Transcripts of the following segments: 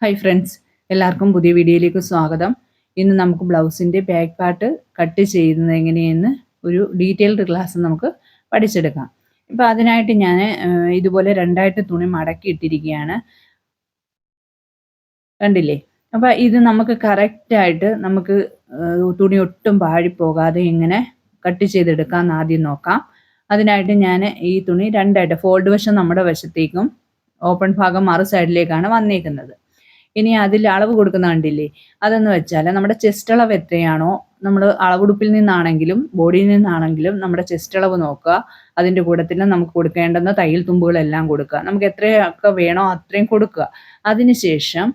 Hi friends, എല്ലാവർക്കും പുതിയ വീഡിയോയിലേക്ക് സ്വാഗതം. ഇന്ന് നമുക്ക് ബ്ലൗസിൻ്റെ ബാക്ക് പാർട്ട് കട്ട് ചെയ്യുന്നത് എങ്ങനെയെന്ന് ഒരു ഡീറ്റെയിൽഡ് ക്ലാസ് നമുക്ക് പഠിച്ചെടുക്കാം. ഇപ്പോൾ അതിനായിട്ട് ഞാൻ ഇതുപോലെ രണ്ടായിട്ട് തുണി മടക്കി ഇട്ടിരിക്കുകയാണ്. കണ്ടില്ലേ? അപ്പോൾ ഇത് നമുക്ക് കറക്റ്റായിട്ട് നമുക്ക് തുണി ഒട്ടും പാഴിപ്പോകാതെ എങ്ങനെ കട്ട് ചെയ്തെടുക്കാമെന്ന് ആദ്യം നോക്കാം. അതിനായിട്ട് ഞാൻ ഈ തുണി രണ്ടായിട്ട് ഫോൾഡ് വശം നമ്മുടെ വശത്തേക്കും ഓപ്പൺ ഭാഗം മറു സൈഡിലേക്കാണ് വന്നേക്കുന്നത്. ഇനി അതിൽ അളവ് കൊടുക്കുന്ന കണ്ടില്ലേ, അതെന്ന് വെച്ചാൽ നമ്മുടെ ചെസ്റ്റ് അളവ് എത്രയാണോ, നമ്മൾ അളവുടുപ്പിൽ നിന്നാണെങ്കിലും ബോഡിയിൽ നിന്നാണെങ്കിലും നമ്മുടെ ചെസ്റ്റ് അളവ് നോക്കുക. അതിൻ്റെ കൂട്ടത്തിൽ നമുക്ക് കൊടുക്കേണ്ടുന്ന തയ്യൽ തുമ്പുകളെല്ലാം കൊടുക്കുക. നമുക്ക് എത്രയൊക്കെ വേണോ അത്രയും കൊടുക്കുക. അതിനുശേഷം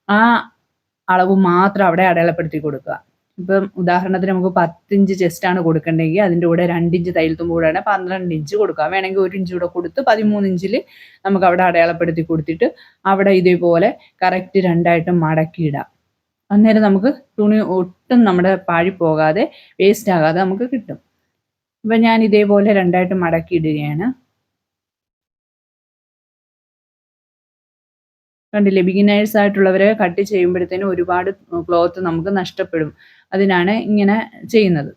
ആ അളവ് മാത്രം അവിടെ അടയാളപ്പെടുത്തി കൊടുക്കുക. ഇപ്പം ഉദാഹരണത്തിന് നമുക്ക് 10 ഇഞ്ച് ചെസ്റ്റാണ് കൊടുക്കേണ്ടതെങ്കിൽ അതിൻ്റെ കൂടെ 2 ഇഞ്ച് തയ്യൽ തുമ്പ് കൂടെയാണ് 12 ഇഞ്ച് കൊടുക്കുക. വേണമെങ്കിൽ 1 ഇഞ്ച് കൂടെ കൊടുത്ത് 13 ഇഞ്ചിൽ നമുക്ക് അവിടെ അടയാളപ്പെടുത്തി കൊടുത്തിട്ട് അവിടെ ഇതേപോലെ കറക്റ്റ് രണ്ടായിട്ട് മടക്കിയിടാം. അന്നേരം നമുക്ക് തുണി ഒട്ടും നമ്മുടെ പാഴിപ്പോകാതെ വേസ്റ്റ് ആകാതെ നമുക്ക് കിട്ടും. അപ്പം ഞാൻ ഇതേപോലെ രണ്ടായിട്ട് മടക്കിയിടുകയാണ്. കണ്ടില്ലേ, ബിഗിനേഴ്സ് ആയിട്ടുള്ളവരെ കട്ട് ചെയ്യുമ്പോഴത്തേനും ഒരുപാട് ക്ലോത്ത് നമുക്ക് നഷ്ടപ്പെടും. അതിനാണ് ഇങ്ങനെ ചെയ്യുന്നത്.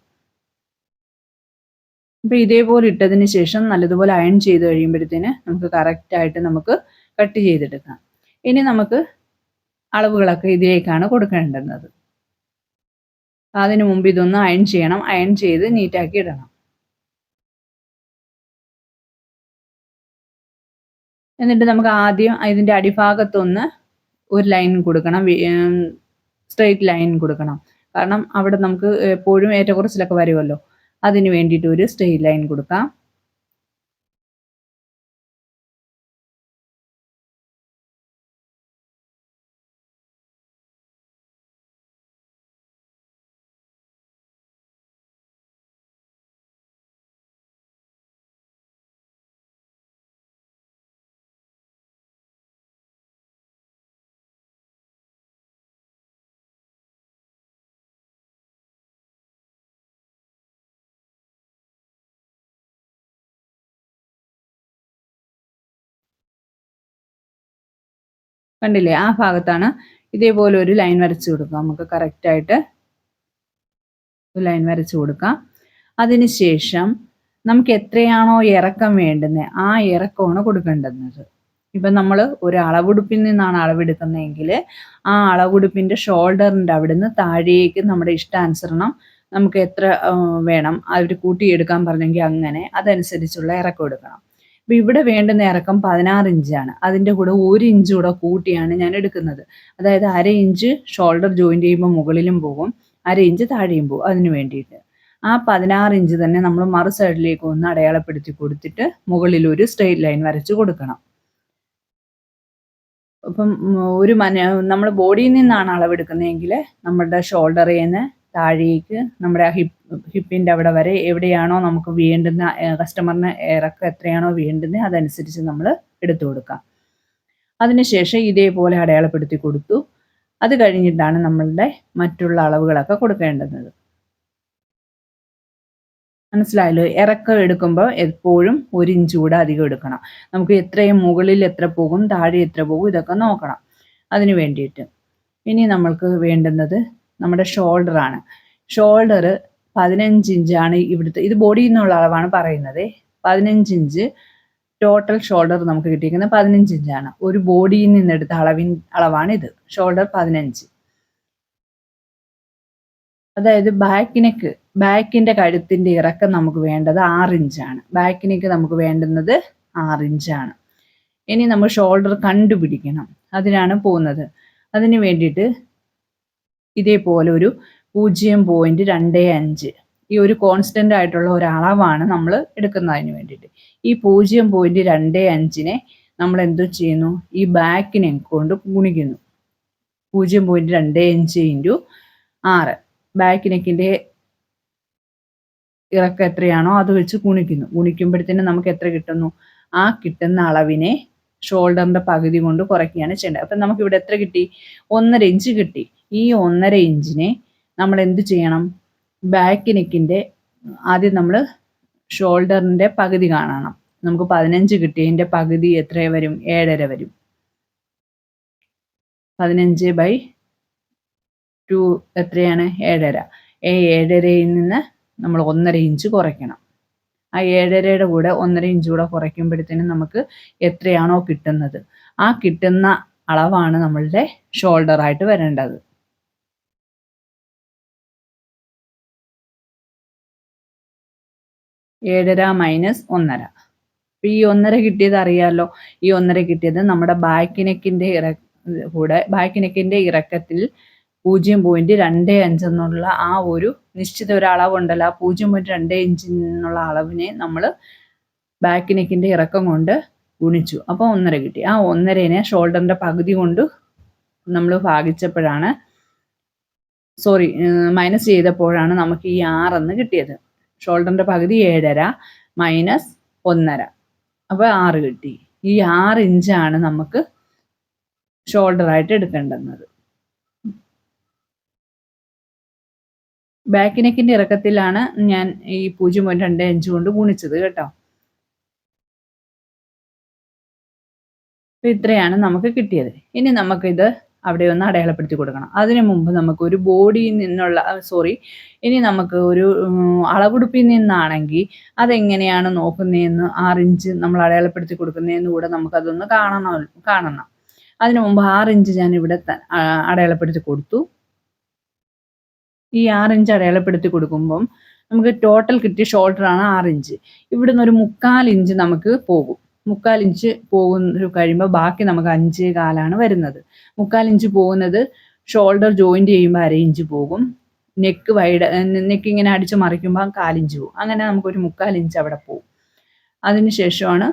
അപ്പോൾ ഇതേപോലെ ഇട്ടതിന് ശേഷം നല്ലതുപോലെ അയൺ ചെയ്ത് കഴിയുമ്പോഴത്തേന് നമുക്ക് കറക്റ്റായിട്ട് നമുക്ക് കട്ട് ചെയ്തെടുക്കാം. ഇനി നമുക്ക് അളവുകളൊക്കെ ഇതിലേക്കാണ് കൊടുക്കേണ്ടുന്നത്. അതിനു മുമ്പ് ഇതൊന്ന് അയൺ ചെയ്യണം. അയൺ ചെയ്ത് നീറ്റാക്കി ഇടണം. എന്നിട്ട് നമുക്ക് ആദ്യം ഇതിൻ്റെ അടിഭാഗത്തൊന്ന് ഒരു ലൈൻ കൊടുക്കണം, സ്ട്രെയിറ്റ് ലൈൻ കൊടുക്കണം. കാരണം അവിടെ നമുക്ക് എപ്പോഴും ഏറ്റക്കുറച്ചിലൊക്കെ വരുമല്ലോ, അതിന് വേണ്ടിയിട്ട് ഒരു സ്ട്രെയിറ്റ് ലൈൻ കൊടുക്കാം. കണ്ടില്ലേ, ആ ഭാഗത്താണ് ഇതേപോലെ ഒരു ലൈൻ വരച്ച് കൊടുക്കുക. നമുക്ക് കറക്റ്റായിട്ട് ഒരു ലൈൻ വരച്ച് കൊടുക്കാം. അതിനുശേഷം നമുക്ക് എത്രയാണോ ഇറക്കം വേണ്ടുന്നത് ആ ഇറക്കമാണ് കൊടുക്കേണ്ടുന്നത്. ഇപ്പം നമ്മൾ ഒരു അളവുടുപ്പിൽ നിന്നാണ് അളവെടുക്കുന്നതെങ്കിൽ ആ അളവുടുപ്പിൻ്റെ ഷോൾഡറിൻ്റെ അവിടുന്ന് താഴേക്ക് നമ്മുടെ ഇഷ്ടാനുസരണം നമുക്ക് എത്ര വേണം അവർ കൂട്ടിയെടുക്കാൻ പറഞ്ഞെങ്കിൽ അങ്ങനെ അതനുസരിച്ചുള്ള ഇറക്കം എടുക്കണം. അപ്പോൾ ഇവിടെ വേണ്ടുന്ന ഇറക്കം 16 ഇഞ്ചാണ്. അതിൻ്റെ കൂടെ 1 ഇഞ്ച് കൂടെ കൂട്ടിയാണ് ഞാൻ എടുക്കുന്നത്. അതായത് 1/2 ഇഞ്ച് ഷോൾഡർ ജോയിൻറ്റ് ചെയ്യുമ്പോൾ മുകളിലും പോകും, 1/2 ഇഞ്ച് താഴെയും പോകും. അതിന് വേണ്ടിയിട്ട് ആ 16 ഇഞ്ച് തന്നെ നമ്മൾ മറു സൈഡിലേക്ക് ഒന്ന് അടയാളപ്പെടുത്തി കൊടുത്തിട്ട് മുകളിൽ ഒരു സ്ട്രെയിറ്റ് ലൈൻ വരച്ച് കൊടുക്കണം. അപ്പം നമ്മൾ ബോഡിയിൽ നിന്നാണ് അളവെടുക്കുന്നതെങ്കിൽ നമ്മുടെ ഷോൾഡറിൽ നിന്ന് താഴേക്ക് നമ്മുടെ ആ ഹിപ്പിൻ്റെ അവിടെ വരെ എവിടെയാണോ നമുക്ക് വേണ്ടുന്ന കസ്റ്റമറിന് ഇറക്കം എത്രയാണോ വേണ്ടുന്നത് അതനുസരിച്ച് നമ്മൾ എടുത്തു കൊടുക്കാം. അതിനുശേഷം ഇതേപോലെ അടയാളപ്പെടുത്തി കൊടുത്തു. അത് കഴിഞ്ഞിട്ടാണ് നമ്മളുടെ മറ്റുള്ള അളവുകളൊക്കെ കൊടുക്കേണ്ടുന്നത്. മനസ്സിലായല്ലോ? ഇറക്കം എടുക്കുമ്പോൾ എപ്പോഴും 1 ഇഞ്ച് കൂടെ അധികം എടുക്കണം. നമുക്ക് എത്രയും മുകളിൽ എത്ര പോകും താഴെ എത്ര പോകും ഇതൊക്കെ നോക്കണം അതിന് വേണ്ടിയിട്ട്. ഇനി നമ്മൾക്ക് വേണ്ടുന്നത് നമ്മുടെ ഷോൾഡറാണ്. ഷോൾഡർ 15 ഇഞ്ചാണ് ഇവിടുത്തെ, ഇത് ബോഡിയിൽ നിന്നുള്ള അളവാണ് പറയുന്നത്. 15 ഇഞ്ച് ടോട്ടൽ ഷോൾഡർ നമുക്ക് കിട്ടിയിരിക്കുന്നത് 15 ഇഞ്ചാണ്. ഒരു ബോഡിയിൽ നിന്നെടുത്ത അളവാണിത്. ഷോൾഡർ 15. അതായത് ബാക്കിൻ്റെ കഴുത്തിൻ്റെ ഇറക്കം നമുക്ക് വേണ്ടത് 6 ഇഞ്ചാണ്. ബാക്കിനേക്ക് നമുക്ക് വേണ്ടുന്നത് 6 ഇഞ്ചാണ്. ഇനി നമ്മൾ ഷോൾഡർ കണ്ടുപിടിക്കണം, അതിനാണ് പോകുന്നത്. അതിന് വേണ്ടിയിട്ട് ഇതേപോലെ ഒരു 0.25 ഈ ഒരു കോൺസ്റ്റൻ്റ് ആയിട്ടുള്ള ഒരു അളവാണ് നമ്മൾ എടുക്കുന്നതിന് വേണ്ടിയിട്ട്. ഈ 0.25നെ നമ്മൾ എന്ത് ചെയ്യുന്നു, ഈ ബാക്കിനെ കൊണ്ട് ഗുണിക്കുന്നു. 0.25 ഇൻറ്റു 6 ബാക്ക് നെക്കിൻ്റെ ഇറക്കം എത്രയാണോ അത് വെച്ച് ഗുണിക്കുന്നു. ഗുണിക്കുമ്പോഴത്തേനും നമുക്ക് എത്ര കിട്ടുന്നു, ആ കിട്ടുന്ന അളവിനെ ഷോൾഡറിൻ്റെ പകുതി കൊണ്ട് കുറയ്ക്കുകയാണ് ചെയ്യേണ്ടത്. അപ്പം നമുക്കിവിടെ എത്ര കിട്ടി, 1.5 ഇഞ്ച് കിട്ടി. ഈ 1.5 ഇഞ്ചിനെ നമ്മൾ എന്ത് ചെയ്യണം, ബാക്ക് നെക്കിൻ്റെ ആദ്യം നമ്മൾ ഷോൾഡറിൻ്റെ പകുതി കാണണം. നമുക്ക് 15 കിട്ടിയതിൻ്റെ പകുതി എത്ര വരും, 7.5 വരും. 15/2 എത്രയാണ്? 7.5. 7.5യിൽ നിന്ന് നമ്മൾ 1.5 ഇഞ്ച് കുറയ്ക്കണം. ആ 7.5യുടെ കൂടെ 1.5 ഇഞ്ച് കൂടെ കുറയ്ക്കുമ്പോഴത്തേനും നമുക്ക് എത്രയാണോ കിട്ടുന്നത് ആ കിട്ടുന്ന അളവാണ് നമ്മളുടെ ഷോൾഡർ ആയിട്ട് വരേണ്ടത്. 7.5 മൈനസ് 1.5. ഈ 1.5 കിട്ടിയത് അറിയാലോ. ഈ 1.5 കിട്ടിയത് നമ്മുടെ ബാക്ക് നെക്കിന്റെ ഇറക്കത്തിൽ 0.25 എന്നുള്ള ആ ഒരു നിശ്ചിത ഒരു അളവുണ്ടല്ലോ, ആ 0.25 എന്നുള്ള അളവിനെ നമ്മൾ ബാക്ക് നെക്കിന്റെ ഇറക്കം കൊണ്ട് ഗുണിച്ചു. അപ്പോൾ 1.5 കിട്ടി. ആ 1.5നെ ഷോൾഡറിന്റെ പകുതി കൊണ്ട് നമ്മൾ ഭാഗിച്ചപ്പോഴാണ് മൈനസ് ചെയ്തപ്പോഴാണ് നമുക്ക് ഈ 6 എന്ന് കിട്ടിയത്. ഷോൾഡറിന്റെ പകുതി 7.5 മൈനസ് 1.5, അപ്പോൾ 6 കിട്ടി. ഈ 6 ഇഞ്ചാണ് നമുക്ക് ഷോൾഡർ ആയിട്ട് എടുക്കേണ്ടുന്നത്. ബാക്ക് നെക്കിന്റെ ഇറക്കത്തിലാണ് ഞാൻ ഈ 0.25 കൊണ്ട് ഗുണിച്ചത് കേട്ടോ. അപ്പോൾ ഇത്രയാണ് നമുക്ക് കിട്ടിയത്. ഇനി നമുക്കിത് അവിടെ ഒന്ന് അടയാളപ്പെടുത്തി കൊടുക്കണം. അതിനു മുമ്പ് നമുക്ക് ഒരു ബോഡിയിൽ നിന്നുള്ള ഇനി നമുക്ക് ഒരു അളവുടുപ്പിൽ നിന്നാണെങ്കിൽ അതെങ്ങനെയാണ് നോക്കുന്നതെന്ന് 6 ഇഞ്ച് നമ്മൾ അടയാളപ്പെടുത്തി കൊടുക്കുന്നതെന്ന് കൂടെ നമുക്കതൊന്ന് കാണണം. അതിനു മുമ്പ് 6 ഇഞ്ച് ഞാൻ ഇവിടെ അടയാളപ്പെടുത്തി കൊടുത്തു. ഈ 6 ഇഞ്ച് അടയാളപ്പെടുത്തി കൊടുക്കുമ്പം നമുക്ക് ടോട്ടൽ കിട്ടിയ ഷോൾഡറാണ് 6 ഇഞ്ച്. ഇവിടുന്ന് ഒരു 3/4 ഇഞ്ച് നമുക്ക് പോകും. 3/4 ഇഞ്ച് കഴിയുമ്പോൾ ബാക്കി നമുക്ക് 5.25 വരുന്നത്. 3/4 ഇഞ്ച് പോകുന്നത് ഷോൾഡർ ജോയിന്റ് ചെയ്യുമ്പോൾ 1/2 ഇഞ്ച് പോകും. നെക്ക് ഇങ്ങനെ അടിച്ച് മറിക്കുമ്പോൾ 1/4 ഇഞ്ച് പോകും. അങ്ങനെ നമുക്കൊരു 3/4 ഇഞ്ച് അവിടെ പോകും. അതിനുശേഷമാണ്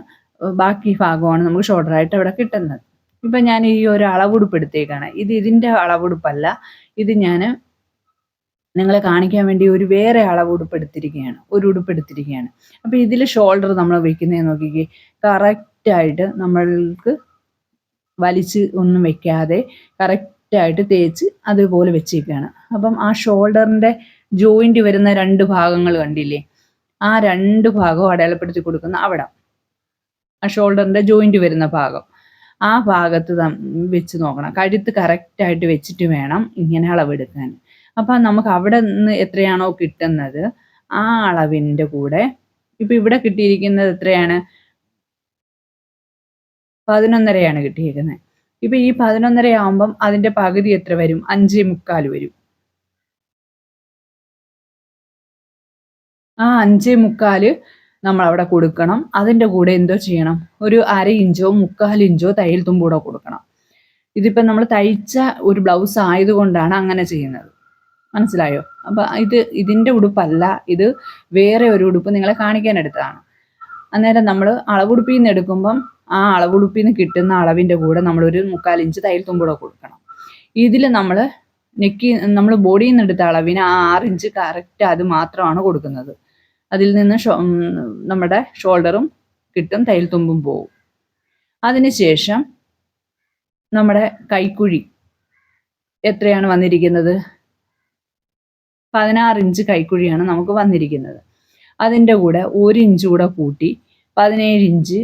ബാക്കി ഭാഗമാണ് നമുക്ക് ഷോൾഡറായിട്ട് അവിടെ കിട്ടുന്നത്. ഇപ്പം ഞാൻ ഈ ഒരു അളവുടുപ്പ് എടുത്തേക്കാണ്. ഇതിൻ്റെ അളവുടുപ്പല്ല, ഇത് ഞാൻ നിങ്ങളെ കാണിക്കാൻ വേണ്ടി ഒരു വേറെ അളവുടുപ്പ് എടുത്തിരിക്കുകയാണ്, ഒരു ഉടുപ്പ് എടുത്തിരിക്കുകയാണ്. അപ്പോൾ ഇതിൽ ഷോൾഡർ നമ്മൾ വെക്കുന്നത് നോക്കിക്കേ, കറക്റ്റായിട്ട് നമ്മൾക്ക് വലിച്ച് ഒന്നും വെക്കാതെ കറക്റ്റായിട്ട് തേച്ച് അതുപോലെ വെച്ചേക്കാണ്. അപ്പം ആ ഷോൾഡറിൻ്റെ ജോയിന്റ് വരുന്ന 2 ഭാഗങ്ങൾ കണ്ടില്ലേ, ആ 2 ഭാഗവും അടയാളപ്പെടുത്തി കൊടുക്കുന്ന അവിടെ, ആ ഷോൾഡറിൻ്റെ ജോയിന്റ് വരുന്ന ഭാഗം, ആ ഭാഗത്ത് വെച്ച് നോക്കണം. കഴുത്ത് കറക്റ്റായിട്ട് വെച്ചിട്ട് വേണം ഇങ്ങനെ അളവെടുക്കാൻ. അപ്പം നമുക്ക് അവിടെ നിന്ന് എത്രയാണോ കിട്ടുന്നത് ആ അളവിൻ്റെ കൂടെ, ഇപ്പം ഇവിടെ കിട്ടിയിരിക്കുന്നത് എത്രയാണ്? 11.5 കിട്ടിയിരിക്കുന്നത്. ഇപ്പം ഈ 11.5 ആകുമ്പം അതിൻ്റെ പകുതി എത്ര വരും? 5.25 വരും. ആ 5.25 നമ്മൾ അവിടെ കൊടുക്കണം. അതിൻ്റെ കൂടെ എന്തോ ചെയ്യണം? ഒരു 1/2 ഇഞ്ചോ 3/4 ഇഞ്ചോ തയ്യൽ തുമ്പ് കൂടെ കൊടുക്കണം. ഇതിപ്പം നമ്മൾ തയ്ച്ച ഒരു ബ്ലൗസ് ആയതുകൊണ്ടാണ് അങ്ങനെ ചെയ്യുന്നത്. മനസ്സിലായോ? അപ്പം ഇതിൻ്റെ ഉടുപ്പല്ല, ഇത് വേറെ ഒരു ഉടുപ്പ് നിങ്ങളെ കാണിക്കാൻ എടുത്തതാണ്. അന്നേരം നമ്മൾ അളവുടുപ്പിൽ നിന്ന് എടുക്കുമ്പം ആ അളവുടുപ്പിൽ നിന്ന് കിട്ടുന്ന അളവിൻ്റെ കൂടെ നമ്മളൊരു 3/4 ഇഞ്ച് തയ്യൽ തുമ്പ് കൂടെ കൊടുക്കണം. ഇതിൽ നമ്മൾ ബോഡിയിൽ നിന്ന് എടുത്ത അളവിന് ആ 6 ഇഞ്ച് കറക്റ്റ് അത് മാത്രമാണ് കൊടുക്കുന്നത്. അതിൽ നിന്ന് നമ്മുടെ ഷോൾഡറും കിട്ടും, തയ്യൽ തുമ്പും പോകും. അതിനുശേഷം നമ്മുടെ കൈക്കുഴി എത്രയാണ് വന്നിരിക്കുന്നത്? 16 ഇഞ്ച് കൈക്കുഴിയാണ് നമുക്ക് വന്നിരിക്കുന്നത്. അതിൻ്റെ കൂടെ 1 ഇഞ്ച് കൂടെ കൂട്ടി 17 ഇഞ്ച്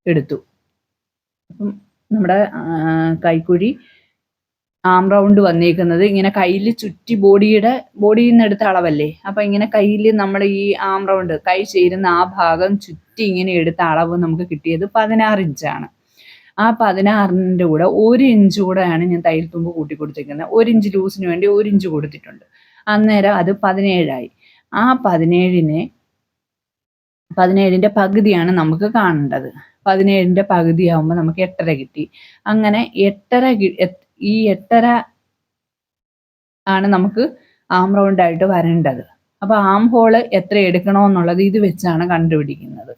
എടുത്തു. അപ്പം നമ്മുടെ കൈക്കുഴി ആം റൗണ്ട് വന്നേക്കുന്നത് ഇങ്ങനെ കയ്യിൽ ചുറ്റി ബോഡിയിൽ നിന്ന് എടുത്ത അളവല്ലേ. അപ്പം ഇങ്ങനെ കയ്യിൽ നമ്മൾ ഈ ആം റൗണ്ട് കൈ ചേരുന്ന ആ ഭാഗം ചുറ്റി ഇങ്ങനെ എടുത്ത അളവ് നമുക്ക് കിട്ടിയത് 16 ഇഞ്ചാണ്. ആ 16ൻ്റെ കൂടെ 1 ഇഞ്ച് കൂടെയാണ് ഞാൻ തയ്യൽ തുമ്പ് കൂട്ടി കൊടുത്തിരിക്കുന്നത്. 1 ഇഞ്ച് ലൂസിന് വേണ്ടി 1 ഇഞ്ച് കൊടുത്തിട്ടുണ്ട്. അന്നേരം അത് 17 ആ 17ൻ്റെ പകുതിയാണ് നമുക്ക് കാണേണ്ടത്. 17ൻ്റെ പകുതി ആകുമ്പോൾ നമുക്ക് 8.5 കിട്ടി. അങ്ങനെ 8.5 ആണ് നമുക്ക് ആം റൗണ്ട് ആയിട്ട് വരേണ്ടത്. അപ്പോൾ ആം ഹോള് എത്ര എടുക്കണമെന്നുള്ളത് ഇത് വെച്ചാണ് കണ്ടുപിടിക്കുന്നത്.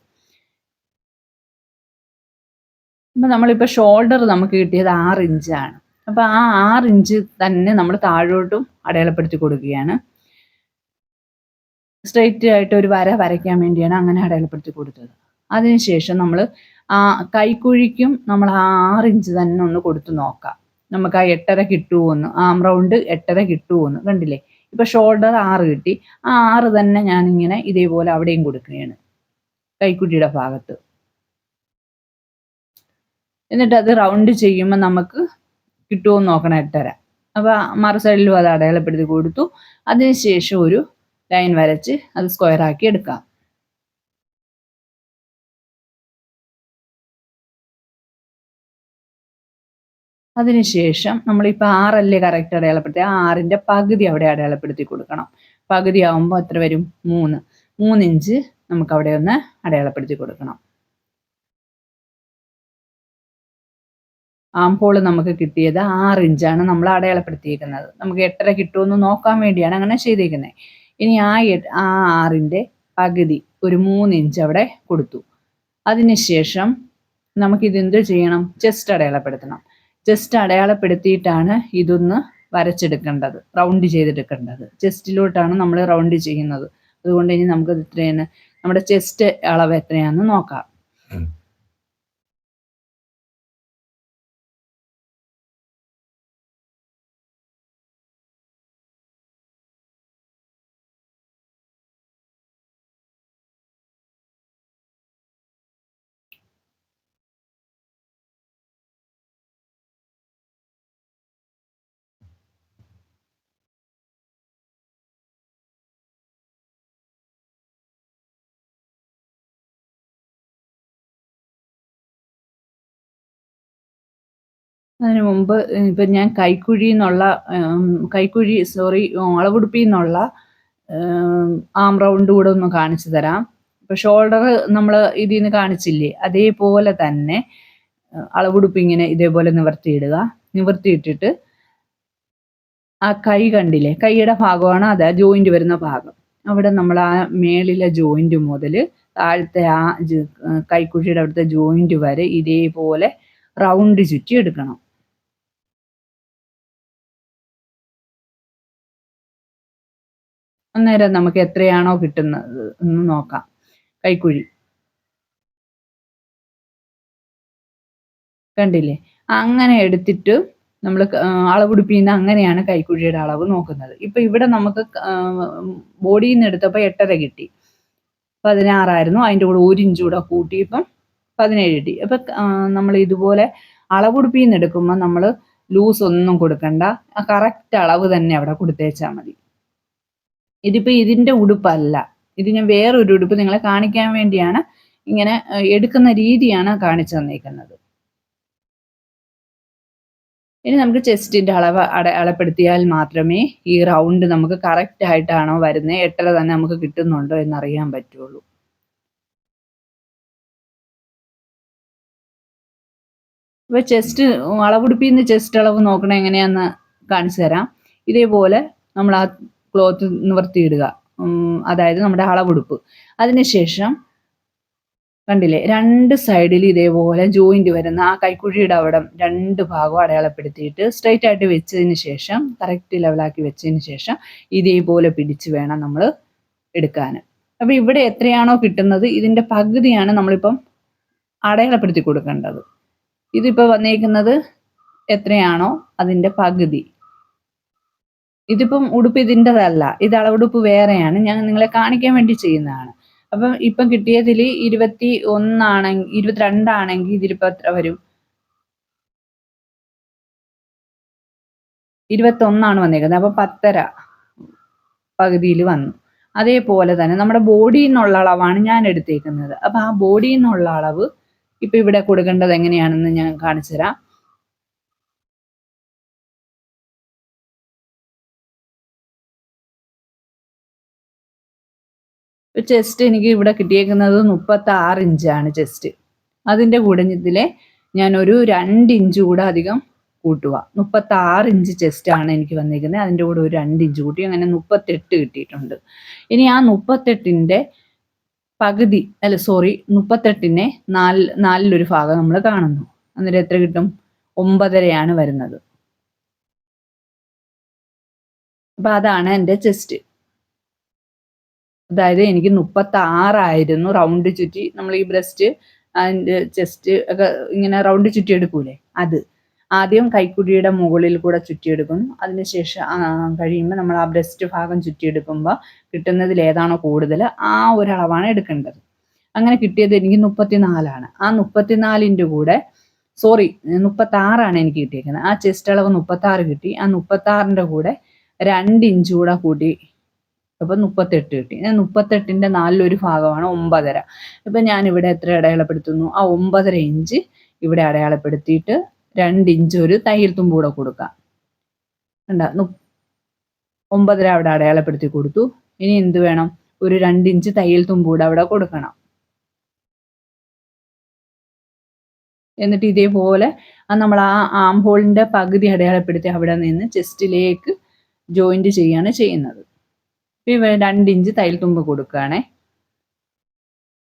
അപ്പം നമ്മളിപ്പോൾ ഷോൾഡർ നമുക്ക് കിട്ടിയത് 6 ഇഞ്ചാണ്. അപ്പോൾ ആ 6 ഇഞ്ച് തന്നെ നമ്മൾ താഴോട്ടും അടയാളപ്പെടുത്തി കൊടുക്കുകയാണ്. സ്ട്രെയിറ്റ് ആയിട്ട് ഒരു വര വരയ്ക്കാൻ വേണ്ടിയാണ് അങ്ങനെ അടയാളപ്പെടുത്തി കൊടുത്തത്. അതിനുശേഷം നമ്മൾ ആ കൈക്കുഴിക്കും നമ്മൾ ആ 6 ഇഞ്ച് തന്നെ ഒന്ന് കൊടുത്തു നോക്കാം, നമുക്ക് ആ 8.5 കിട്ടുമോന്ന്, ആം റൗണ്ട് 8.5 കിട്ടുമോന്ന്. കണ്ടില്ലേ, ഇപ്പം ഷോൾഡർ 6 കിട്ടി. ആ 6 തന്നെ ഞാനിങ്ങനെ ഇതേപോലെ അവിടെയും കൊടുക്കുകയാണ്, കൈക്കുഴിയുടെ ഭാഗത്ത്. എന്നിട്ട് അത് റൗണ്ട് ചെയ്യുമ്പോൾ നമുക്ക് കിട്ടുമോ എന്ന് നോക്കണം 8.5. അപ്പോൾ മറു സൈഡിലും അത് അടയാളപ്പെടുത്തി കൊടുത്തു. അതിനുശേഷം ഒരു ലൈൻ വരച്ച് അത് സ്ക്വയർ ആക്കി എടുക്കാം. അതിനുശേഷം നമ്മളിപ്പോൾ 6 അല്ലേ കറക്റ്റ് അടയാളപ്പെടുത്തി, ആ 6ന്റെ പകുതി അവിടെ അടയാളപ്പെടുത്തി കൊടുക്കണം. പകുതി ആവുമ്പോൾ എത്ര വരും? 3 ഇഞ്ച് നമുക്ക് അവിടെ ഒന്ന് അടയാളപ്പെടുത്തി കൊടുക്കണം. ആംഹോൾ നമുക്ക് കിട്ടിയത് 6 ഇഞ്ചാണ് നമ്മൾ അടയാളപ്പെടുത്തിയിരിക്കുന്നത്. നമുക്ക് 8.5 കിട്ടുമെന്ന് നോക്കാൻ വേണ്ടിയാണ് അങ്ങനെ ചെയ്തിരിക്കുന്നത്. ഇനി ആ 6ന്റെ പകുതി ഒരു 3 ഇഞ്ച് അവിടെ കൊടുത്തു. അതിനുശേഷം നമുക്കിതെന്ത് ചെയ്യണം? ചെസ്റ്റ് അടയാളപ്പെടുത്തണം. ചെസ്റ്റ് അടയാളപ്പെടുത്തിയിട്ടാണ് ഇതൊന്ന് വരച്ചെടുക്കേണ്ടത്, റൗണ്ട് ചെയ്തെടുക്കേണ്ടത്. ചെസ്റ്റിലോട്ടാണ് നമ്മൾ റൗണ്ട് ചെയ്യുന്നത്. അതുകൊണ്ട് ഇനി നമുക്ക് എത്രയാണ് നമ്മുടെ ചെസ്റ്റ് അളവ് എത്രയാണെന്ന് നോക്കാം. അതിന് മുമ്പ് ഇപ്പം ഞാൻ അളവുടുപ്പിൽ നിന്നുള്ള ആം റൗണ്ട് കൂടെ ഒന്ന് കാണിച്ചു തരാം. ഇപ്പം ഷോൾഡർ നമ്മൾ ഇതിൽ നിന്ന് കാണിച്ചില്ലേ, അതേപോലെ തന്നെ അളവുടുപ്പ് ഇങ്ങനെ ഇതേപോലെ നിവർത്തിയിടുക. നിവർത്തിയിട്ടിട്ട് ആ കൈ കണ്ടില്ലേ, കൈയുടെ ഭാഗമാണ് അത് ജോയിന്റ് വരുന്ന ഭാഗം. അവിടെ നമ്മൾ ആ മേളിലെ ജോയിന്റ് മുതൽ താഴത്തെ ആ കൈക്കുഴിയുടെ അവിടുത്തെ ജോയിന്റ് വരെ ഇതേപോലെ റൗണ്ട് ചുറ്റി എടുക്കണം. അന്നേരം നമുക്ക് എത്രയാണോ കിട്ടുന്നത് എന്ന് നോക്കാം. കൈക്കുഴി കണ്ടില്ലേ, അങ്ങനെ എടുത്തിട്ട് നമ്മൾ അളവുടുപ്പിൽ നിന്ന് അങ്ങനെയാണ് കൈക്കുഴിയുടെ അളവ് നോക്കുന്നത്. ഇപ്പൊ ഇവിടെ നമുക്ക് ബോഡിയിൽ നിന്ന് എടുത്തപ്പോൾ 8.5 കിട്ടി. 16 ആയിരുന്നു, അതിൻ്റെ കൂടെ 1 ഇഞ്ച് കൂടെ കൂട്ടി ഇപ്പം 17 കിട്ടി. അപ്പൊ നമ്മൾ ഇതുപോലെ അളവുടുപ്പിൽ നിന്ന് എടുക്കുമ്പോൾ നമ്മൾ ലൂസ് ഒന്നും കൊടുക്കണ്ട, കറക്റ്റ് അളവ് തന്നെ അവിടെ കൊടുത്തേച്ചാൽ മതി. ഇതിപ്പോ ഇതിന്റെ ഉടുപ്പല്ല, ഇത് ഞാൻ വേറൊരു ഉടുപ്പ് നിങ്ങളെ കാണിക്കാൻ വേണ്ടിയാണ് ഇങ്ങനെ എടുക്കുന്ന രീതിയാണ് കാണിച്ചു തന്നേക്കുന്നത്. ഇനി നമുക്ക് ചെസ്റ്റിന്റെ അളവ് അടയാളപ്പെടുത്തിയാൽ മാത്രമേ ഈ റൗണ്ട് നമുക്ക് കറക്റ്റ് ആയിട്ടാണോ വരുന്നത്, 8.5 തന്നെ നമുക്ക് കിട്ടുന്നുണ്ടോ എന്നറിയാൻ പറ്റുള്ളൂ. ഇപ്പൊ ചെസ്റ്റ് അളവുടുപ്പിൽ നിന്ന് ചെസ്റ്റ് അളവ് നോക്കണേ എങ്ങനെയാന്ന് കാണിച്ചു തരാം. ഇതേപോലെ നമ്മൾ ആ ക്ലോത്ത് നിവർത്തിയിടുക, അതായത് നമ്മുടെ അളവുടുപ്പ്. അതിനുശേഷം കണ്ടില്ലേ, 2 സൈഡിൽ ഇതേപോലെ ജോയിന്റ് വരുന്ന ആ കൈക്കുഴിയുടെ അവിടെ 2 ഭാഗവും അടയാളപ്പെടുത്തിയിട്ട് സ്ട്രൈറ്റ് ആയിട്ട് വെച്ചതിന് ശേഷം, കറക്റ്റ് ലെവലാക്കി വെച്ചതിന് ശേഷം ഇതേപോലെ പിടിച്ച് വേണം നമ്മൾ എടുക്കാൻ. അപ്പൊ ഇവിടെ എത്രയാണോ കിട്ടുന്നത് ഇതിന്റെ പകുതിയാണ് നമ്മളിപ്പം അടയാളപ്പെടുത്തി കൊടുക്കേണ്ടത്. ഇതിപ്പോ വന്നേക്കുന്നത് എത്രയാണോ അതിന്റെ പകുതി. ഇതിപ്പം ഉടുപ്പ് ഇതിൻ്റെതല്ല, ഇത് അളവുടുപ്പ് വേറെയാണ്, ഞാൻ നിങ്ങളെ കാണിക്കാൻ വേണ്ടി ചെയ്യുന്നതാണ്. അപ്പം ഇപ്പം കിട്ടിയതിൽ 21 ആണെങ്കിൽ 22 ആണെങ്കിൽ ഇതിലിപ്പോൾ എത്ര വരും? 21 വന്നേക്കുന്നത്. അപ്പം 10.5 പകുതിയിൽ വന്നു. അതേപോലെ തന്നെ നമ്മുടെ ബോഡിയിൽ നിന്നുള്ള അളവാണ് ഞാൻ എടുത്തേക്കുന്നത്. അപ്പം ആ ബോഡിയിൽ നിന്നുള്ള അളവ് ഇപ്പം ഇവിടെ കൊടുക്കേണ്ടത് എങ്ങനെയാണെന്ന് ഞാൻ കാണിച്ചു തരാം. ചെസ്റ്റ് എനിക്ക് ഇവിടെ കിട്ടിയേക്കുന്നത് 36 ഇഞ്ചാണ് ചെസ്റ്റ്. അതിൻ്റെ കൂടെ ഇതിലെ ഞാനൊരു 2 ഇഞ്ച് കൂടെ അധികം കൂട്ടുക. 36 ഇഞ്ച് ചെസ്റ്റാണ് എനിക്ക് വന്നിരിക്കുന്നത്. അതിൻ്റെ കൂടെ ഒരു 2 ഇഞ്ച് കൂട്ടി, അങ്ങനെ 38 കിട്ടിയിട്ടുണ്ട്. ഇനി ആ 38ൻ്റെ പകുതി 38നെ നാലിലൊരു ഭാഗം നമ്മൾ കാണുന്നു. അന്നേരം എത്ര കിട്ടും? 9.5 വരുന്നത്. അപ്പം അതാണ് എൻ്റെ ചെസ്റ്റ്. അതായത് എനിക്ക് 36 ആയിരുന്നു റൗണ്ട് ചുറ്റി, നമ്മൾ ഈ ബ്രസ്റ്റ് അതിൻ്റെ ചെസ്റ്റ് ഒക്കെ ഇങ്ങനെ റൗണ്ട് ചുറ്റി എടുക്കൂലേ, അത് ആദ്യം കൈക്കുഴിയുടെ മുകളിൽ കൂടെ ചുറ്റിയെടുക്കും. അതിനുശേഷം കഴിയുമ്പോൾ നമ്മൾ ആ ബ്രസ്റ്റ് ഭാഗം ചുറ്റിയെടുക്കുമ്പോൾ കിട്ടുന്നതിൽ ഏതാണോ കൂടുതൽ ആ ഒരളവാണ് എടുക്കേണ്ടത്. അങ്ങനെ കിട്ടിയത് എനിക്ക് 34 ആണ്. ആ 34ൻ്റെ കൂടെ സോറി 36 എനിക്ക് കിട്ടിയേക്കുന്നത്. ആ ചെസ്റ്റ് അളവ് 36 കിട്ടി. ആ 36ന്റെ കൂടെ 2 ഇഞ്ച് കൂടെ കൂട്ടി, അപ്പം 38 കിട്ടി. 38ന്റെ 4 ഭാഗമാണ് 9.5. ഇപ്പം ഞാനിവിടെ എത്ര അടയാളപ്പെടുത്തുന്നു? ആ 9.5 ഇഞ്ച് ഇവിടെ അടയാളപ്പെടുത്തിയിട്ട് 2 ഇഞ്ച് ഒരു തയ്യൽ തുമ്പ് കൂടെ കൊടുക്കാം. കണ്ട 9.5 അവിടെ അടയാളപ്പെടുത്തി കൊടുത്തു. ഇനി എന്ത് വേണം? ഒരു 2 ഇഞ്ച് തയ്യൽ തുമ്പ് കൂടെ അവിടെ കൊടുക്കണം. എന്നിട്ട് ഇതേപോലെ നമ്മൾ ആ ആം ഹോളിന്റെ പകുതി അടയാളപ്പെടുത്തി അവിടെ നിന്ന് ചെസ്റ്റിലേക്ക് ജോയിന്റ് ചെയ്യാണ് ചെയ്യുന്നത്. ഇവ 2 ഇഞ്ച് തയ്യൽ തുമ്പ് കൊടുക്കുകയാണേ.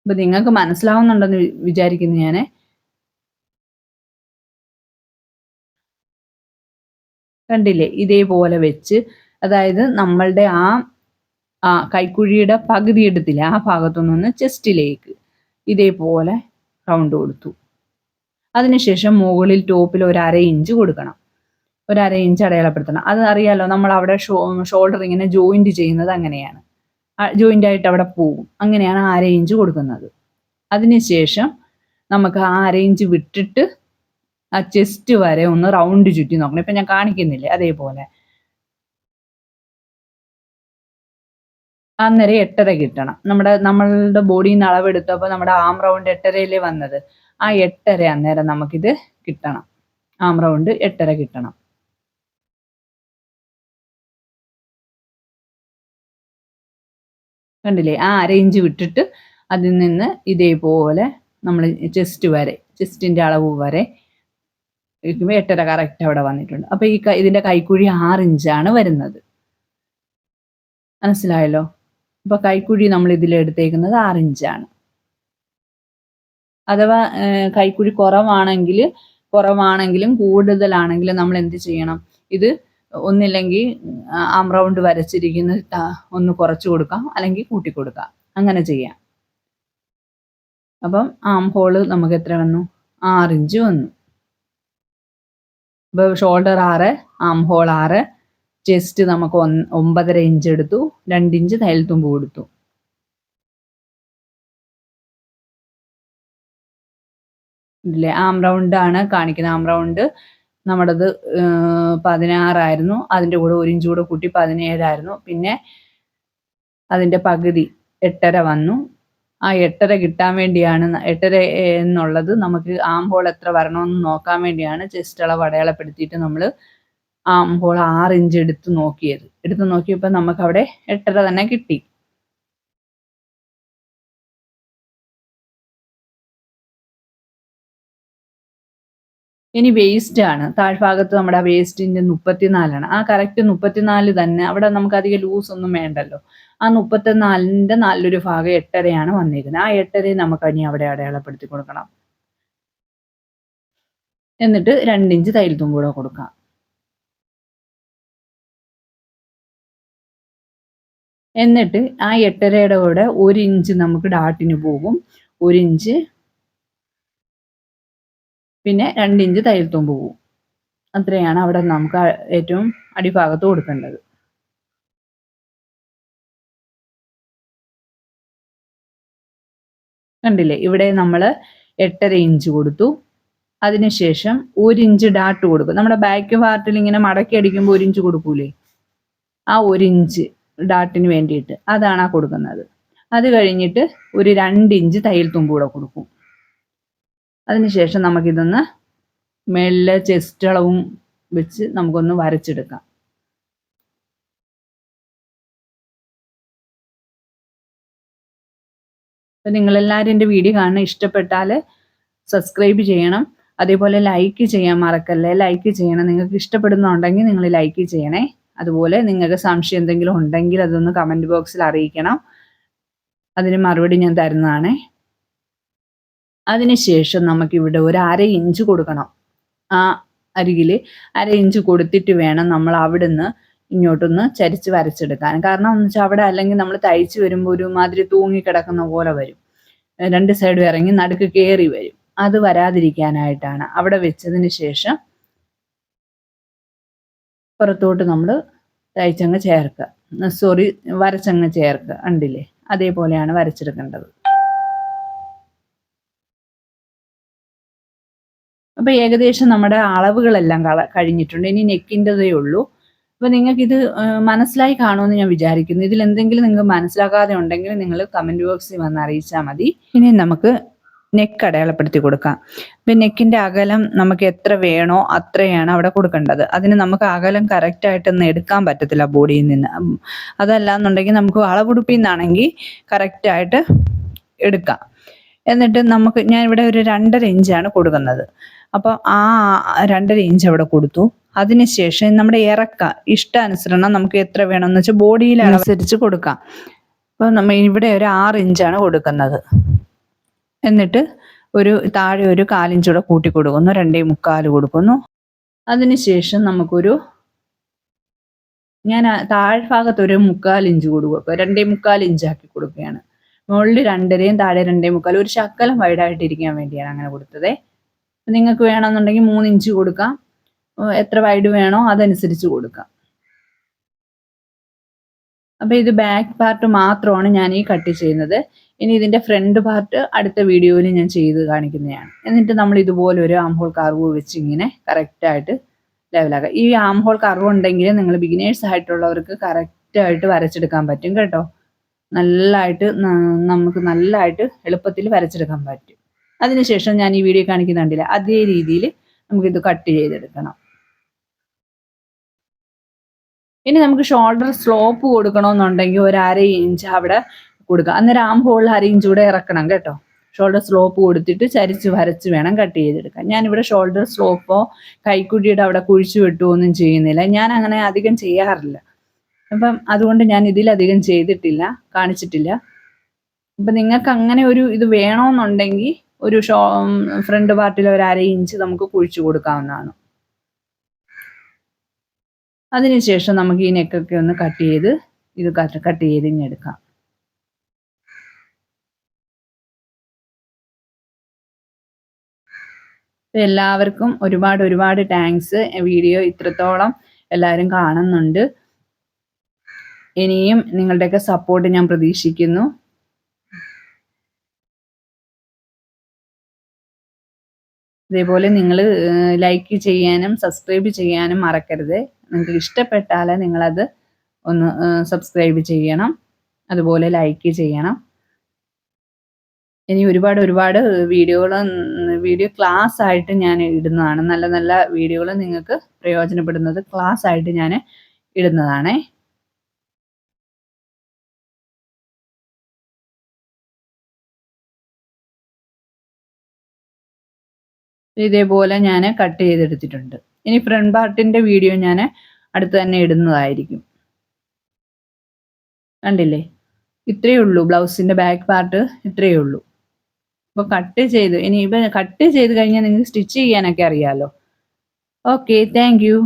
അപ്പൊ നിങ്ങൾക്ക് മനസ്സിലാവുന്നുണ്ടെന്ന് വിചാരിക്കുന്നു ഞാൻ. കണ്ടില്ലേ? ഇതേപോലെ വെച്ച്, അതായത് നമ്മളുടെ ആ കൈക്കുഴിയുടെ പകുതി എടുത്തില്ലേ, ആ ഭാഗത്തുനിന്ന് ചെസ്റ്റിലേക്ക് ഇതേപോലെ റൗണ്ട് കൊടുത്തു. അതിനുശേഷം മുകളിൽ ടോപ്പിൽ ഒരു 1/2 ഇഞ്ച് കൊടുക്കണം. ഒരു 1/2 ഇഞ്ച് അടയാളപ്പെടുത്തണം. അത് അറിയാലോ, നമ്മൾ അവിടെ ഷോൾഡർ ഇങ്ങനെ ജോയിന്റ് ചെയ്യുന്നത് അങ്ങനെയാണ്. ജോയിന്റ് ആയിട്ട് അവിടെ പോകും. അങ്ങനെയാണ് 1/2 ഇഞ്ച് കൊടുക്കുന്നത്. അതിനുശേഷം നമുക്ക് ആ 1/2 ഇഞ്ച് വിട്ടിട്ട് ആ ചെസ്റ്റ് വരെ ഒന്ന് റൗണ്ട് ചുറ്റി നോക്കണം. ഇപ്പം ഞാൻ കാണിക്കുന്നില്ലേ, അതേപോലെ. അന്നേരം 8.5 കിട്ടണം. നമ്മളുടെ ബോഡിയിൽ നിന്ന് അളവെടുത്തപ്പോൾ നമ്മുടെ ആം റൗണ്ട് 8.5 വന്നത്. ആ 8.5 അന്നേരം നമുക്കിത് കിട്ടണം. ആം റൗണ്ട് 8.5 കിട്ടണം. കണ്ടില്ലേ? ആ 1/2 ഇഞ്ച് വിട്ടിട്ട് അതിൽ നിന്ന് ഇതേപോലെ നമ്മൾ ചെസ്റ്റ് വരെ, ചെസ്റ്റിന്റെ അളവ് വരെ 8.5 കറക്റ്റ് അവിടെ വന്നിട്ടുണ്ട്. അപ്പൊ ഇതിന്റെ കൈക്കുഴി 6 ഇഞ്ചാണ് വരുന്നത്. മനസ്സിലായല്ലോ? അപ്പൊ കൈക്കുഴി നമ്മൾ ഇതിലെടുത്തേക്കുന്നത് 6 ഇഞ്ചാണ്. അഥവാ കൈക്കുഴി കുറവാണെങ്കിലും കൂടുതലാണെങ്കിലും നമ്മൾ എന്ത് ചെയ്യണം? ഇത് ഒന്നില്ലെങ്കിൽ ആം റൗണ്ട് വരച്ചിരിക്കുന്ന ഒന്ന് കുറച്ച് കൊടുക്കാം, അല്ലെങ്കിൽ കൂട്ടി കൊടുക്കാം. അങ്ങനെ ചെയ്യാം. അപ്പം ആം ഹോള് നമുക്ക് എത്ര വന്നു? 6 ഇഞ്ച് വന്നു. ഇപ്പോൾ ഷോൾഡർ 6, ആം ഹോൾ 6, ചെസ്റ്റ് നമുക്ക് 9.5 ഇഞ്ച് എടുത്തു, 2 ഇഞ്ച് തയ്യൽ തുമ്പ് കൊടുത്തു. ഇല്ലേ? ആം റൗണ്ട് ആണ് കാണിക്കുന്നത്. ആം റൗണ്ട് നമ്മുടേത് 16 ആയിരുന്നു. അതിൻ്റെ കൂടെ 1 ഇഞ്ച് കൂടെ കൂട്ടി 17 ആയിരുന്നു. പിന്നെ അതിൻ്റെ പകുതി 8.5 വന്നു. ആ 8.5 കിട്ടാൻ വേണ്ടിയാണ്, 8.5 എന്നുള്ളത് നമുക്ക് ആം ഹോൾ എത്ര വരണമെന്ന് നോക്കാൻ വേണ്ടിയാണ് ചെസ്റ്റ് അളവ് അടയാളപ്പെടുത്തിയിട്ട് നമ്മൾ ആം ഹോൾ 6 ഇഞ്ച് എടുത്ത് നോക്കിയപ്പോൾ നമുക്ക് അവിടെ 8.5 തന്നെ കിട്ടി. ഇനി വേസ്റ്റ് ആണ്. താഴ്ഭാഗത്ത് നമ്മുടെ വേസ്റ്റിന്റെ 34 ആ കറക്റ്റ് 34 തന്നെ. അവിടെ നമുക്ക് അധികം ലൂസ് ഒന്നും വേണ്ടല്ലോ. ആ 34ന്റെ 4 ഭാഗം 8.5 വന്നിരിക്കുന്നത്. ആ 8.5 നമുക്ക് ഇനി അവിടെ അടയാളപ്പെടുത്തി കൊടുക്കണം. എന്നിട്ട് 2 ഇഞ്ച് തയ്യൽ തുമ്പ് കൂടെ കൊടുക്കാം. എന്നിട്ട് ആ 8.5യുടെ കൂടെ 1 ഇഞ്ച് നമുക്ക് ഡാട്ടിന് പോകും. 1 ഇഞ്ച്, പിന്നെ 2 ഇഞ്ച് തയ്യൽ തുമ്പ് പോകും. അത്രയാണ് അവിടെ നമുക്ക് ഏറ്റവും അടിഭാഗത്ത് കൊടുക്കേണ്ടത്. കണ്ടില്ലേ? ഇവിടെ നമ്മൾ 8.5 ഇഞ്ച് കൊടുത്തു. അതിനുശേഷം 1 ഇഞ്ച് ഡാട്ട് കൊടുക്കും. നമ്മുടെ ബാക്ക് പാർട്ടിൽ ഇങ്ങനെ മടക്കി അടിക്കുമ്പോൾ 1 ഇഞ്ച് കൊടുക്കൂലേ? ആ 1 ഇഞ്ച് ഡാട്ടിന് വേണ്ടിയിട്ട് അതാണ് കൊടുക്കുന്നത്. അത് കഴിഞ്ഞിട്ട് ഒരു 2 ഇഞ്ച് തയ്യൽ തുമ്പ് കൂടെ കൊടുക്കും. അതിനുശേഷം നമുക്കിതൊന്ന് മേളിലെ ചെസ്റ്റ് അളവും വെച്ച് നമുക്കൊന്ന് വരച്ചെടുക്കാം. അപ്പം നിങ്ങളെല്ലാവരും എൻ്റെ വീഡിയോ കാണണം. ഇഷ്ടപ്പെട്ടാൽ സബ്സ്ക്രൈബ് ചെയ്യണം. അതേപോലെ ലൈക്ക് ചെയ്യാൻ മറക്കല്ലേ. ലൈക്ക് ചെയ്യണം. നിങ്ങൾക്ക് ഇഷ്ടപ്പെടുന്നുണ്ടെങ്കിൽ നിങ്ങൾ ലൈക്ക് ചെയ്യണേ. അതുപോലെ നിങ്ങൾക്ക് സംശയം എന്തെങ്കിലും ഉണ്ടെങ്കിൽ അതൊന്ന് കമൻറ്റ് ബോക്സിൽ അറിയിക്കണം. അതിന് മറുപടി ഞാൻ തരുന്നതാണേ. അതിനുശേഷം നമുക്കിവിടെ ഒരു 1/2 ഇഞ്ച് കൊടുക്കണം. ആ അരികിൽ 1/2 ഇഞ്ച് കൊടുത്തിട്ട് വേണം നമ്മൾ അവിടുന്ന് ഇങ്ങോട്ടൊന്ന് ചരിച്ച് വരച്ചെടുക്കാൻ. കാരണം എന്ന് വെച്ചാൽ അവിടെ അല്ലെങ്കിൽ നമ്മൾ തയ്ച്ച് വരുമ്പോൾ ഒരുമാതിരി തൂങ്ങിക്കിടക്കുന്ന പോലെ വരും. 2 സൈഡും ഇറങ്ങി നടുക്ക് കയറി വരും. അത് വരാതിരിക്കാനായിട്ടാണ് അവിടെ വെച്ചതിന് ശേഷം പുറത്തോട്ട് നമ്മൾ തയ്ച്ചങ്ങ് ചേർക്കുക. വരച്ചങ്ങ് ചേർക്കുക. കണ്ടില്ലേ? അതേപോലെയാണ് വരച്ചെടുക്കേണ്ടത്. അപ്പോൾ ഏകദേശം നമ്മുടെ അളവുകളെല്ലാം കഴിഞ്ഞിട്ടുണ്ട്. ഇനി നെക്കിൻ്റെതേ ഉള്ളൂ. അപ്പോൾ നിങ്ങൾക്കിത് മനസ്സിലായി കാണുമെന്ന് ഞാൻ വിചാരിക്കുന്നു. ഇതിൽ എന്തെങ്കിലും നിങ്ങൾക്ക് മനസ്സിലാക്കാതെ ഉണ്ടെങ്കിൽ നിങ്ങൾ കമൻറ്റ് ബോക്സിൽ വന്ന് അറിയിച്ചാൽ മതി. ഇനി നമുക്ക് നെക്ക് അടയാളപ്പെടുത്തി കൊടുക്കാം. ഇപ്പം നെക്കിൻ്റെ അകലം നമുക്ക് എത്ര വേണോ അത്രയാണ് അവിടെ കൊടുക്കേണ്ടത്. അതിന് നമുക്ക് അകലം കറക്റ്റായിട്ടൊന്നും എടുക്കാൻ പറ്റത്തില്ല ബോഡിയിൽ നിന്ന്. അതല്ലാന്നുണ്ടെങ്കിൽ നമുക്ക് വളവുടുപ്പിൽ നിന്നാണെങ്കിൽ കറക്റ്റായിട്ട് എടുക്കാം. എന്നിട്ട് ഞാൻ ഇവിടെ ഒരു 2.5 ഇഞ്ചാണ് കൊടുക്കുന്നത്. അപ്പോൾ ആ 2.5 ഇഞ്ച് അവിടെ കൊടുത്തു. അതിനുശേഷം നമ്മുടെ ഇഷ്ടാനുസരണം നമുക്ക് എത്ര വേണമെന്ന് വെച്ചാൽ ബോഡിയിൽ അനുസരിച്ച് കൊടുക്കാം. അപ്പോൾ നമ്മൾ ഇവിടെ ഒരു 6 ഇഞ്ചാണ് കൊടുക്കുന്നത്. എന്നിട്ട് താഴെ ഒരു 1/4 ഇഞ്ച് കൂടെ കൂട്ടി കൊടുക്കുന്നു, 2.25 കൊടുക്കുന്നു. അതിനുശേഷം ഞാൻ താഴ്ഭാഗത്ത് ഒരു 1/4 ഇഞ്ച് കൊടുക്കുക, 2.25 ഇഞ്ചാക്കി കൊടുക്കുകയാണ്. മുകളിൽ 2.5 താഴെ 2.25, ഒരു ശക്കലം വൈഡായിട്ടിരിക്കാൻ വേണ്ടിയാണ് അങ്ങനെ കൊടുത്തത്. നിങ്ങൾക്ക് വേണമെന്നുണ്ടെങ്കിൽ 3 ഇഞ്ച് കൊടുക്കാം, എത്ര വൈഡ് വേണോ അതനുസരിച്ച് കൊടുക്കാം. അപ്പോൾ ഇത് ബാക്ക് പാർട്ട് മാത്രമാണ് ഞാൻ ഈ കട്ട് ചെയ്യുന്നത്. ഇനി ഇതിൻ്റെ ഫ്രണ്ട് പാർട്ട് അടുത്ത വീഡിയോയിൽ ഞാൻ ചെയ്ത് കാണിക്കുന്നതാണ്. എന്നിട്ട് നമ്മൾ ഇതുപോലെ ഒരു ആം ഹോൾ കർവ് വെച്ച് ഇങ്ങനെ കറക്റ്റായിട്ട് ലെവലാക്കുക. ഈ ആം ഹോൾ കർവ് ഉണ്ടെങ്കിൽ നിങ്ങൾ ബിഗിനേഴ്സ് ആയിട്ടുള്ളവർക്ക് കറക്റ്റായിട്ട് വരച്ചെടുക്കാൻ പറ്റും കേട്ടോ. നമുക്ക് നല്ലതായിട്ട് എളുപ്പത്തിൽ വരച്ചെടുക്കാൻ പറ്റും. അതിനുശേഷം ഞാൻ ഈ വീഡിയോ കാണിക്കുന്നുണ്ടല്ലേ, അതേ രീതിയിൽ നമുക്കിത് കട്ട് ചെയ്തെടുക്കണം. ഇനി നമുക്ക് ഷോൾഡർ സ്ലോപ്പ് കൊടുക്കണമെന്നുണ്ടെങ്കിൽ ഒരു 1/2 ഇഞ്ച് അവിടെ കൊടുക്കുക. അന്നേരം ആം ഹോളിൽ 1/2 ഇഞ്ച് കൂടെ ഇറക്കണം കേട്ടോ. ഷോൾഡർ സ്ലോപ്പ് കൊടുത്തിട്ട് ചരിച്ച് വരച്ച് വേണം കട്ട് ചെയ്തെടുക്കാൻ. ഞാനിവിടെ ഷോൾഡർ സ്ലോപ്പോ കൈക്കുഴിയുടെ അവിടെ കുഴിച്ചു വെട്ടുകയോ ഒന്നും ചെയ്യുന്നില്ല. ഞാൻ അങ്ങനെ അധികം ചെയ്യാറില്ല. അപ്പം അതുകൊണ്ട് ഞാൻ ഇതിലധികം കാണിച്ചിട്ടില്ല. അപ്പം നിങ്ങൾക്ക് അങ്ങനെ ഒരു ഇത് വേണമെന്നുണ്ടെങ്കിൽ ഒരു ഫ്രണ്ട് പാർട്ടിൽ ഒരു 1/2 ഇഞ്ച് നമുക്ക് കുഴിച്ചു കൊടുക്കാവുന്നതാണ്. അതിനുശേഷം നമുക്ക് ഈ നെക്കൊക്കെ ഒന്ന് കട്ട് ചെയ്ത് ഇങ്ങെടുക്കാം. എല്ലാവർക്കും ഒരുപാട് താങ്ക്സ്. വീഡിയോ ഇത്രത്തോളം എല്ലാവരും കാണുന്നുണ്ട്. ഇനിയും നിങ്ങളുടെയൊക്കെ സപ്പോർട്ട് ഞാൻ പ്രതീക്ഷിക്കുന്നു. ഇതേപോലെ നിങ്ങൾ ലൈക്ക് ചെയ്യാനും സബ്സ്ക്രൈബ് ചെയ്യാനും മറക്കരുത്. നിങ്ങൾക്ക് ഇഷ്ടപ്പെട്ടാൽ നിങ്ങളത് ഒന്ന് സബ്സ്ക്രൈബ് ചെയ്യണം, അതുപോലെ ലൈക്ക് ചെയ്യണം. ഇനി ഒരുപാട് വീഡിയോ ക്ലാസ് ആയിട്ട് ഞാൻ ഇടുന്നതാണ്. നല്ല നല്ല വീഡിയോകൾ നിങ്ങൾക്ക് പ്രയോജനപ്പെടുന്നത് ക്ലാസ് ആയിട്ട് ഞാൻ ഇടുന്നതാണേ. ഇതേപോലെ ഞാൻ കട്ട് ചെയ്തെടുത്തിട്ടുണ്ട്. ഇനി ഫ്രണ്ട് പാർട്ടിൻ്റെ വീഡിയോ ഞാൻ അടുത്ത് തന്നെ ഇടുന്നതായിരിക്കും. കണ്ടില്ലേ, ഇത്രയേ ഉള്ളൂ. ബ്ലൗസിൻ്റെ ബാക്ക് പാർട്ട് ഇത്രയേ ഉള്ളൂ. അപ്പോൾ കട്ട് ചെയ്ത് കഴിഞ്ഞാൽ നിങ്ങൾക്ക് സ്റ്റിച്ച് ചെയ്യാനൊക്കെ അറിയാമല്ലോ. Okay, thank you.